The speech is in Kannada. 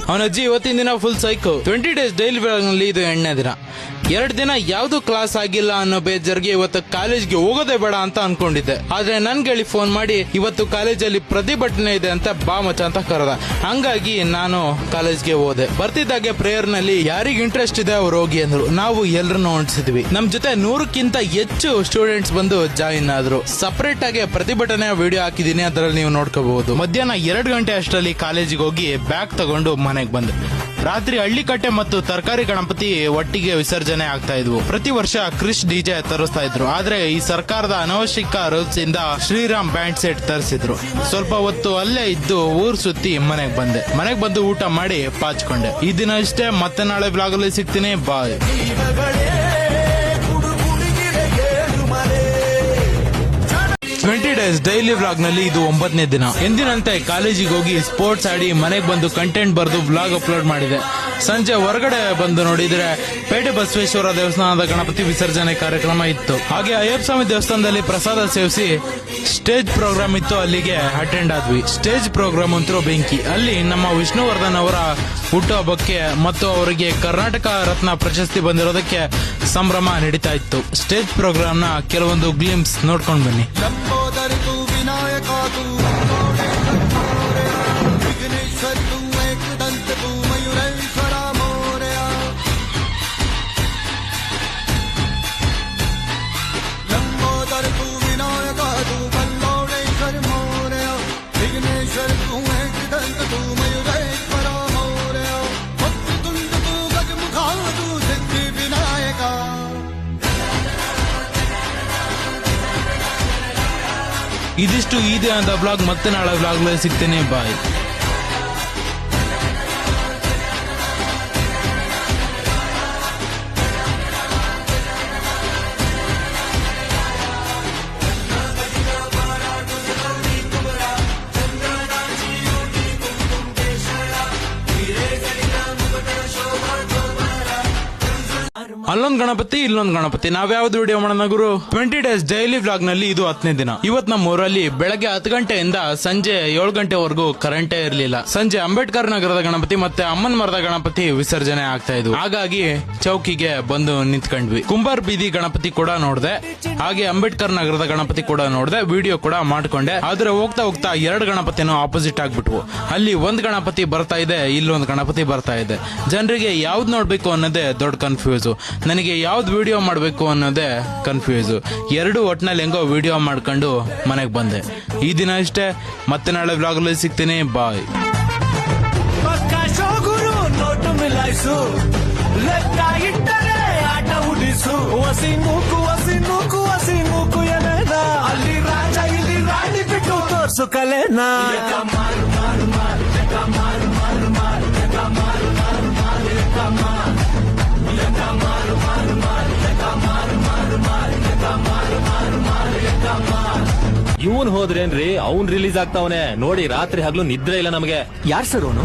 ಅವನ ಅಜ್ಜಿ ಇವತ್ತಿನ ದಿನ full psycho. 20 days daily vlog ನಲ್ಲಿ ಇದು 8ನೇ ದಿನ. 2 ದಿನ ಯಾವ್ದು ಕ್ಲಾಸ್ ಆಗಿಲ್ಲ ಅನ್ನೋ ಬೇಜಾರ್ಗೆ ಇವತ್ತು ಕಾಲೇಜ್ಗೆ ಹೋಗೋದೇ ಬೇಡ ಅಂತ ಅನ್ಕೊಂಡಿದ್ದೆ. ಆದ್ರೆ ನನ್ ಗೆಳಿ ಫೋನ್ ಮಾಡಿ ಇವತ್ತು ಕಾಲೇಜಲ್ಲಿ ಪ್ರತಿಭಟನೆ ಇದೆ ಅಂತ ಬಾ ಮಚ್ಚ ಅಂತ ಕರೆದ. ಹಂಗಾಗಿ ನಾನು ಕಾಲೇಜ್ಗೆ ಹೋದೆ. ಬರ್ತಿದ್ದಾಗೆ ಪ್ರೇಯರ್ ನಲ್ಲಿ ಯಾರಿಗ್ ಇಂಟ್ರೆಸ್ಟ್ ಇದೆ ಅವ್ರು ಹೋಗಿ ಅಂದ್ರು. ನಾವು ಎಲ್ಲರನ್ನು ಹೊಂಟಿಸಿದ್ವಿ. ನಮ್ ಜೊತೆ 100ಕ್ಕಿಂತ ಹೆಚ್ಚು ಸ್ಟೂಡೆಂಟ್ಸ್ ಬಂದು ಜಾಯಿನ್ ಆದ್ರು. ಸಪರೇಟ್ ಆಗಿ ಪ್ರತಿಭಟನೆ ವಿಡಿಯೋ ಹಾಕಿದೀನಿ, ಅದರಲ್ಲಿ ನೀವು ನೋಡ್ಕೋಬಹುದು. ಮಧ್ಯಾಹ್ನ 2 ಗಂಟೆ ಅಷ್ಟರಲ್ಲಿ ಕಾಲೇಜಿಗೆ ಹೋಗಿ ಬ್ಯಾಗ್ ತಗೊಂಡು ಮನೆಗೆ ಬಂದೆ. ರಾತ್ರಿ ಹಳ್ಳಿಕಟ್ಟೆ ಮತ್ತು ತರಕಾರಿ ಗಣಪತಿ ಒಟ್ಟಿಗೆ ವಿಸರ್ಜನೆ ಆಗ್ತಾ ಇದ್ವು. ಪ್ರತಿ ವರ್ಷ ಕ್ರಿಶ್ ಡಿಜೆ ತರಿಸ್ತಾ ಇದ್ರು. ಆದ್ರೆ ಈ ಸರ್ಕಾರದ ಅನವಶ್ಯಕ ರೂಲ್ಸ್ ಇಂದ ಶ್ರೀರಾಮ್ ಬ್ಯಾಂಡ್ ಸೆಟ್ ತರಿಸಿದ್ರು. ಸ್ವಲ್ಪ ಹೊತ್ತು ಅಲ್ಲೇ ಇದ್ದು ಊರ್ ಸುತ್ತಿ ಮನೆಗೆ ಬಂದೆ. ಮನೆಗೆ ಬಂದು ಊಟ ಮಾಡಿ ಪಾಚ್ಕೊಂಡೆ. ಈ ದಿನ ಇಷ್ಟೇ, ಮತ್ತೆ ನಾಳೆ ಬ್ಲಾಗ್ ಅಲ್ಲಿ ಸಿಗ್ತೀನಿ. ಬಾಯ್. 20 ಡೇಸ್ ಡೈಲಿ ವ್ಲಾಗ್ ನಲ್ಲಿ ಇದು 9ನೇ ದಿನ. ಎಂದಿನಂತೆ ಕಾಲೇಜಿಗೆ ಹೋಗಿ ಸ್ಪೋರ್ಟ್ಸ್ ಆಡಿ ಮನೆಗೆ ಬಂದು ಕಂಟೆಂಟ್ ಬರೆದು ವ್ಲಾಗ್ ಅಪ್ಲೋಡ್ ಮಾಡಿದೆ. ಸಂಜೆ ಹೊರಗಡೆ ಬಂದು ನೋಡಿದ್ರೆ ಪೇಟೆ ಬಸವೇಶ್ವರ ದೇವಸ್ಥಾನದ ಗಣಪತಿ ವಿಸರ್ಜನೆ ಕಾರ್ಯಕ್ರಮ ಇತ್ತು. ಹಾಗೆ ಅಯ್ಯಪ್ಪ ಸ್ವಾಮಿ ದೇವಸ್ಥಾನದಲ್ಲಿ ಪ್ರಸಾದ ಸೇವಿಸಿ ಸ್ಟೇಜ್ ಪ್ರೋಗ್ರಾಮ್ ಇತ್ತು, ಅಲ್ಲಿಗೆ ಅಟೆಂಡ್ ಆದ್ವಿ. ಸ್ಟೇಜ್ ಪ್ರೋಗ್ರಾಮ್ ಅಂತೂ ಬೆಂಕಿ. ಅಲ್ಲಿ ನಮ್ಮ ವಿಷ್ಣುವರ್ಧನ್ ಅವರ ಹುಟ್ಟುಹಬ್ಬಕ್ಕೆ ಮತ್ತು ಅವರಿಗೆ ಕರ್ನಾಟಕ ರತ್ನ ಪ್ರಶಸ್ತಿ ಬಂದಿರೋದಕ್ಕೆ ಸಂಭ್ರಮ ನಡೀತಾ ಇತ್ತು. ಸ್ಟೇಜ್ ಪ್ರೋಗ್ರಾಮ್ ನ ಕೆಲವೊಂದು ಗ್ಲಿಮ್ಸ್ ನೋಡ್ಕೊಂಡು ಬನ್ನಿ. ಇದಿಷ್ಟು ಇದೆ ಅಂತ ಬ್ಲಾಗ್. ಮತ್ತೆ ನಾಳೆ ಬ್ಲಾಗ್ ಸಿಗ್ತೇನೆ. ಬಾಯ್. ಅಲ್ಲೊಂದ್ ಗಣಪತಿ, ಇಲ್ಲೊಂದ್ ಗಣಪತಿ. ನಾವ್ಯಾವ್ದು ವಿಡಿಯೋ ಮಾಡೋಣ ಗುರು? 20 ಡೇಸ್ ಡೈಲಿ ವ್ಲಾಗ್ ನಲ್ಲಿ ಇದು 10ನೇ ದಿನ. ಇವತ್ ನಮ್ಮ ಊರಲ್ಲಿ ಬೆಳಗ್ಗೆ 10 ಗಂಟೆಯಿಂದ ಸಂಜೆ 7 ಗಂಟೆವರೆಗೂ ಕರೆಂಟೇ ಇರಲಿಲ್ಲ. ಸಂಜೆ ಅಂಬೇಡ್ಕರ್ ನಗರದ ಗಣಪತಿ ಮತ್ತೆ ಅಮ್ಮನ್ ಮರದ ಗಣಪತಿ ವಿಸರ್ಜನೆ ಆಗ್ತಾ ಇದ್ವು. ಹಾಗಾಗಿ ಚೌಕಿಗೆ ಬಂದು ನಿಂತ್ಕೊಂಡ್ವಿ. ಕುಂಬಾರ್ ಬೀದಿ ಗಣಪತಿ ಕೂಡ ನೋಡ್ದೆ, ಹಾಗೆ ಅಂಬೇಡ್ಕರ್ ನಗರದ ಗಣಪತಿ ಕೂಡ ನೋಡ್ದೆ, ವಿಡಿಯೋ ಕೂಡ ಮಾಡ್ಕೊಂಡೆ. ಆದ್ರೆ ಹೋಗ್ತಾ ಹೋಗ್ತಾ 2 ಗಣಪತಿನೂ ಆಪೋಸಿಟ್ ಆಗ್ಬಿಟ್ವು. ಅಲ್ಲಿ ಒಂದ್ ಗಣಪತಿ ಬರ್ತಾ ಇದೆ, ಇಲ್ಲೊಂದ್ ಗಣಪತಿ ಬರ್ತಾ ಇದೆ. ಜನರಿಗೆ ಯಾವ್ದು ನೋಡ್ಬೇಕು ಅನ್ನೋದೇ ದೊಡ್ಡ ಕನ್ಫ್ಯೂಸ್. ನನಗೆ ಯಾವ್ದು ವಿಡಿಯೋ ಮಾಡಬೇಕು ಅನ್ನೋದೇ ಕನ್ಫ್ಯೂಸ್. 2 ಒಟ್ನಲ್ಲಿ ಹೆಂಗೋ ವಿಡಿಯೋ ಮಾಡ್ಕೊಂಡು ಮನೆಗೆ ಬಂದೆ. ಈ ದಿನ ಇಷ್ಟೇ, ಮತ್ತೆ ನಾಳೆ ವ್ಲಾಗ್ ಅಲ್ಲಿ ಸಿಗ್ತೀನಿ. ಬಾಯ್. ಅಲ್ಲಿ ರಾಜ ಇಲ್ಲಿ ರಾಣಿ ಬಿಟ್ಟು ತೋರ್ಸು ಕಲೆನಾ. ಇವನ್ ಹೋದ್ರೇನ್ರಿ, ಅವ್ನ್ ರಿಲೀಸ್ ಆಗ್ತಾವನೆ ನೋಡಿ. ರಾತ್ರಿ ಹಗ್ಲು ನಿದ್ರೆ ಇಲ್ಲ ನಮಗೆ. ಯಾರ್ ಸರ್ ಅವನು?